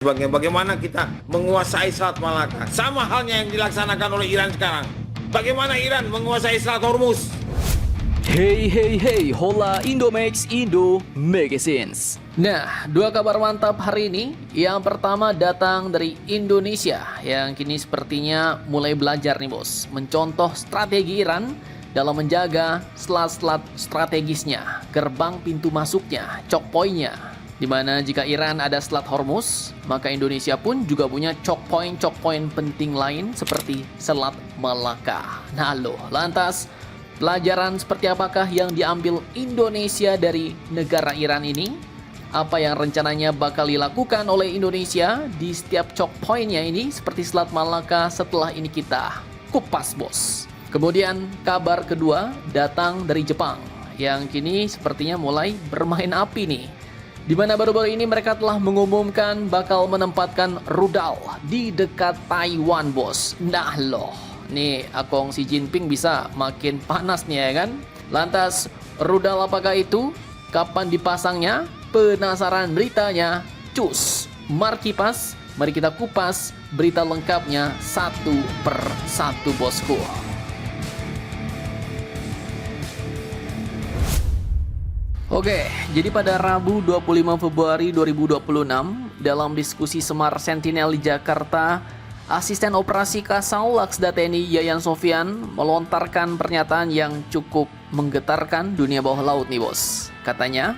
Bagaimana kita menguasai Selat Malaka. Sama halnya yang dilaksanakan oleh Iran sekarang. Bagaimana Iran menguasai Selat Hormuz. Hey, hola Indomax Indo Magazines. Nah, dua kabar mantap hari ini. Yang pertama datang dari Indonesia yang kini sepertinya mulai belajar nih bos, mencontoh strategi Iran dalam menjaga selat-selat strategisnya, gerbang pintu masuknya, choke point-nya. Dimana jika Iran ada Selat Hormuz, maka Indonesia pun juga punya choke point penting lain seperti Selat Malaka. Nah loh, lantas pelajaran seperti apakah yang diambil Indonesia dari negara Iran ini? Apa yang rencananya bakal dilakukan oleh Indonesia di setiap choke point-nya ini seperti Selat Malaka setelah ini kita kupas bos. Kemudian kabar kedua datang dari Jepang yang kini sepertinya mulai bermain api nih. Di mana baru-baru ini mereka telah mengumumkan bakal menempatkan rudal di dekat Taiwan bos. Nah loh, nih Akong Xi Jinping bisa makin panas nih ya kan. Lantas rudal apakah itu? Kapan dipasangnya? Penasaran beritanya? Cus, Markipas, mari kita kupas berita lengkapnya satu per satu bosku. Oke, jadi pada Rabu 25 Februari 2026 dalam diskusi Semar Sentinel di Jakarta, Asisten Operasi Kasal Laksda TNI Yayan Sofian melontarkan pernyataan yang cukup menggetarkan dunia bawah laut nih bos. Katanya,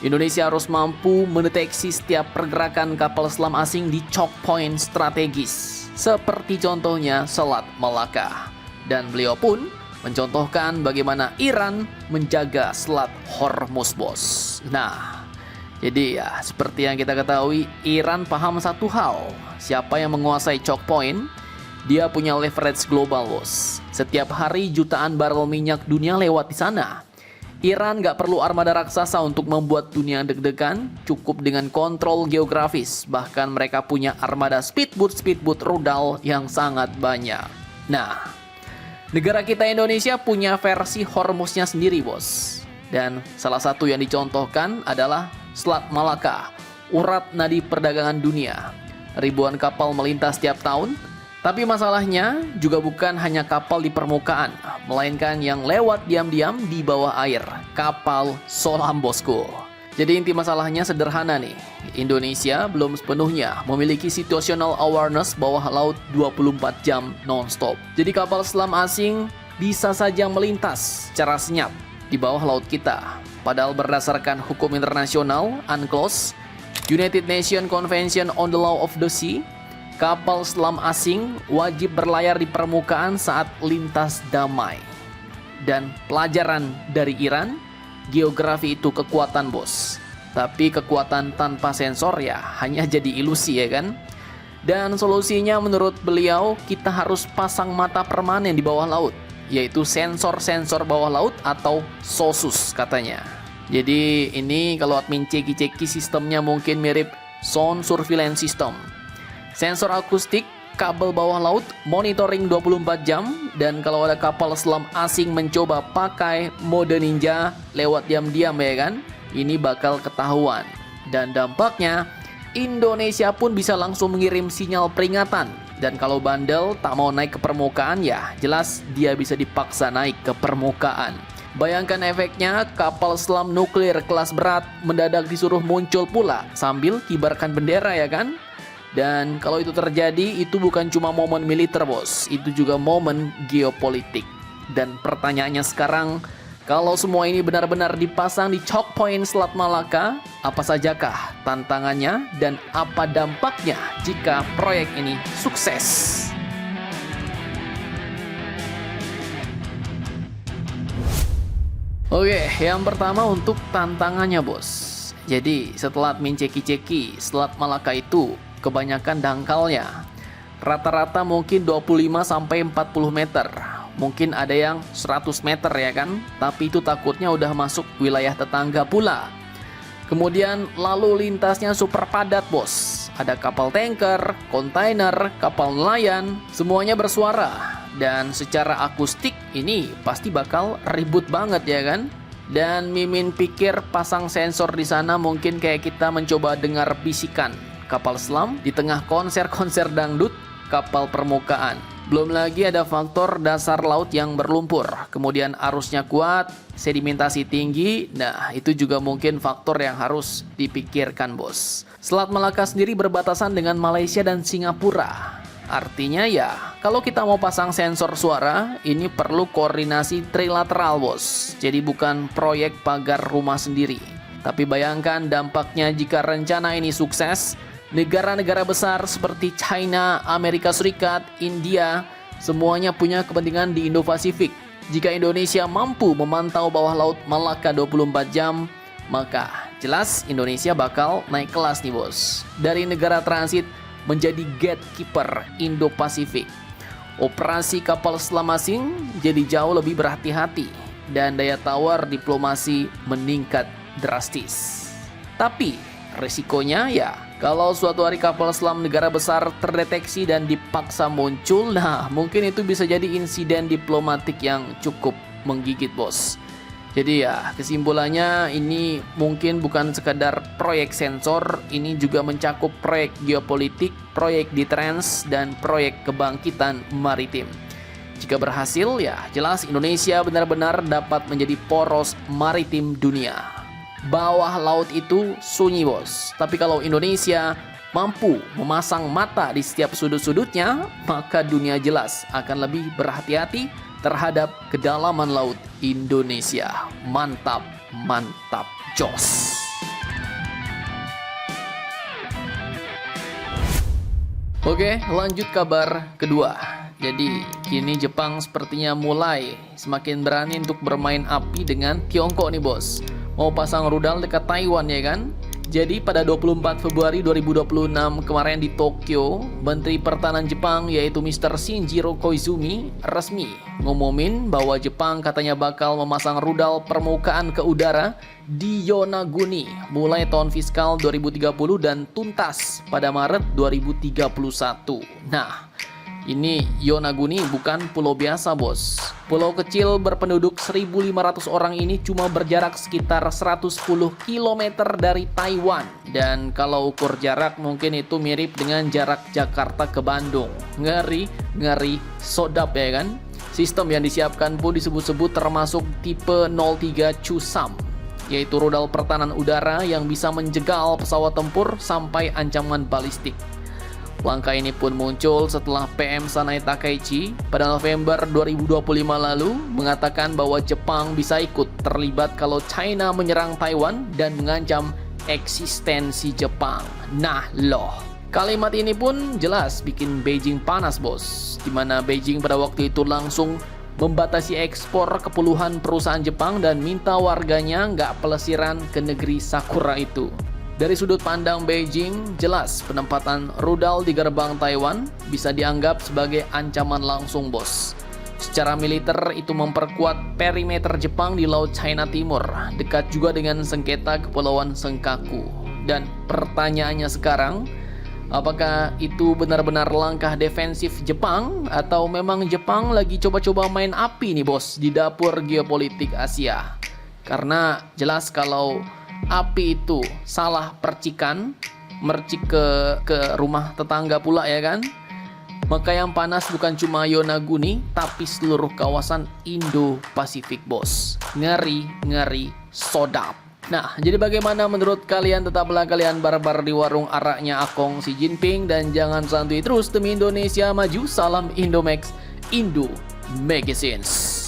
Indonesia harus mampu mendeteksi setiap pergerakan kapal selam asing di choke point strategis, seperti contohnya Selat Malaka. Dan beliau pun mencontohkan bagaimana Iran menjaga Selat Hormuz bos. Nah, jadi ya seperti yang kita ketahui, Iran paham satu hal. Siapa yang menguasai choke point, dia punya leverage global bos. Setiap hari jutaan barrel minyak dunia lewat di sana. Iran gak perlu armada raksasa untuk membuat dunia deg-degan, cukup dengan kontrol geografis. Bahkan mereka punya armada speedboat rudal yang sangat banyak. Nah, negara kita Indonesia punya versi Hormuznya sendiri bos. Dan salah satu yang dicontohkan adalah Selat Malaka, urat nadi perdagangan dunia. Ribuan kapal melintas tiap tahun, tapi masalahnya juga bukan hanya kapal di permukaan, melainkan yang lewat diam-diam di bawah air, kapal selam bosku. Jadi inti masalahnya sederhana nih, Indonesia belum sepenuhnya memiliki situational awareness bawah laut 24 jam non-stop. Jadi kapal selam asing bisa saja melintas secara senyap di bawah laut kita. Padahal berdasarkan hukum internasional UNCLOS, United Nations Convention on the Law of the Sea, kapal selam asing wajib berlayar di permukaan saat lintas damai. Dan pelajaran dari Iran, geografi itu kekuatan bos. Tapi kekuatan tanpa sensor ya hanya jadi ilusi ya kan. Dan solusinya menurut beliau kita harus pasang mata permanen di bawah laut, yaitu sensor-sensor bawah laut atau SOSUS katanya. Jadi ini kalau admin ceki-ceki sistemnya mungkin mirip sound surveillance system. Sensor akustik, kabel bawah laut, monitoring 24 jam, dan kalau ada kapal selam asing mencoba pakai mode ninja lewat diam-diam ya kan, ini bakal ketahuan. Dan dampaknya, Indonesia pun bisa langsung mengirim sinyal peringatan. Dan kalau bandel tak mau naik ke permukaan ya jelas dia bisa dipaksa naik ke permukaan. Bayangkan efeknya, kapal selam nuklir kelas berat mendadak disuruh muncul pula sambil kibarkan bendera ya kan. Dan kalau itu terjadi, itu bukan cuma momen militer bos, itu juga momen geopolitik. Dan pertanyaannya sekarang, kalau semua ini benar-benar dipasang di choke point Selat Malaka, apa sajakah tantangannya dan apa dampaknya jika proyek ini sukses? Oke, yang pertama untuk tantangannya bos. Jadi setelah admin ceki-ceki, Selat Malaka itu kebanyakan dangkalnya. Rata-rata mungkin 25-40 meter. Mungkin ada yang 100 meter ya kan. Tapi itu takutnya udah masuk wilayah tetangga pula. Kemudian lalu lintasnya super padat bos. Ada kapal tanker, kontainer, kapal nelayan, semuanya bersuara. Dan secara akustik ini pasti bakal ribut banget ya kan. Dan Mimin pikir pasang sensor di sana mungkin kayak kita mencoba dengar bisikan kapal selam di tengah konser-konser dangdut kapal permukaan. Belum lagi ada faktor dasar laut yang berlumpur, kemudian arusnya kuat, sedimentasi tinggi. Nah, itu juga mungkin faktor yang harus dipikirkan, bos. Selat Malaka sendiri berbatasan dengan Malaysia dan Singapura. Artinya ya, kalau kita mau pasang sensor suara, ini perlu koordinasi trilateral, bos. Jadi bukan proyek pagar rumah sendiri. Tapi bayangkan dampaknya jika rencana ini sukses. Negara-negara besar seperti China, Amerika Serikat, India, semuanya punya kepentingan di Indo-Pasifik. Jika Indonesia mampu memantau bawah laut Malaka 24 jam, maka jelas Indonesia bakal naik kelas nih, bos. Dari negara transit menjadi gatekeeper Indo-Pasifik. Operasi kapal selam asing jadi jauh lebih berhati-hati dan daya tawar diplomasi meningkat drastis. Tapi resikonya ya, kalau suatu hari kapal selam negara besar terdeteksi dan dipaksa muncul, nah mungkin itu bisa jadi insiden diplomatik yang cukup menggigit, bos. Jadi ya, kesimpulannya ini mungkin bukan sekadar proyek sensor, ini juga mencakup proyek geopolitik, proyek deterrence, dan proyek kebangkitan maritim. Jika berhasil, ya jelas Indonesia benar-benar dapat menjadi poros maritim dunia. Bawah laut itu sunyi, bos. Tapi kalau Indonesia mampu memasang mata di setiap sudut-sudutnya, maka dunia jelas akan lebih berhati-hati terhadap kedalaman laut Indonesia. Mantap, mantap, jos. Oke, lanjut kabar kedua. Jadi, kini Jepang sepertinya mulai semakin berani untuk bermain api dengan Tiongkok nih, bos. Mau pasang rudal dekat Taiwan, ya kan? Jadi pada 24 Februari 2026 kemarin di Tokyo, Menteri Pertahanan Jepang yaitu Mr. Shinjiro Koizumi resmi ngumumin bahwa Jepang katanya bakal memasang rudal permukaan ke udara di Yonaguni mulai tahun fiskal 2030 dan tuntas pada Maret 2031. Nah, ini Yonaguni bukan pulau biasa, bos. Pulau kecil berpenduduk 1.500 orang ini cuma berjarak sekitar 110 km dari Taiwan. Dan kalau ukur jarak mungkin itu mirip dengan jarak Jakarta ke Bandung. Ngeri, sodap ya kan? Sistem yang disiapkan pun disebut-sebut termasuk tipe 03 Chusam, yaitu rudal pertahanan udara yang bisa menjegal pesawat tempur sampai ancaman balistik. Langkah ini pun muncul setelah PM Sanai Takaichi pada November 2025 lalu mengatakan bahwa Jepang bisa ikut terlibat kalau China menyerang Taiwan dan mengancam eksistensi Jepang. Nah loh, kalimat ini pun jelas bikin Beijing panas, bos. Dimana Beijing pada waktu itu langsung membatasi ekspor ke puluhan perusahaan Jepang dan minta warganya nggak pelesiran ke negeri Sakura itu. Dari sudut pandang Beijing, jelas penempatan rudal di gerbang Taiwan bisa dianggap sebagai ancaman langsung, bos. Secara militer itu memperkuat perimeter Jepang di Laut China Timur, dekat juga dengan sengketa Kepulauan Senkaku. Dan pertanyaannya sekarang, apakah itu benar-benar langkah defensif Jepang atau memang Jepang lagi coba-coba main api nih, bos, di dapur geopolitik Asia? Karena jelas kalau api itu salah percikan, mercik ke rumah tetangga pula ya kan, maka yang panas bukan cuma Yonaguni tapi seluruh kawasan Indo-Pasifik, bos. Ngeri, sodap. Nah, jadi bagaimana menurut kalian? Tetaplah kalian barbar di warung araknya Akong Xi Jinping dan jangan santuy terus demi Indonesia maju. Salam Indomax, Indo Magazines.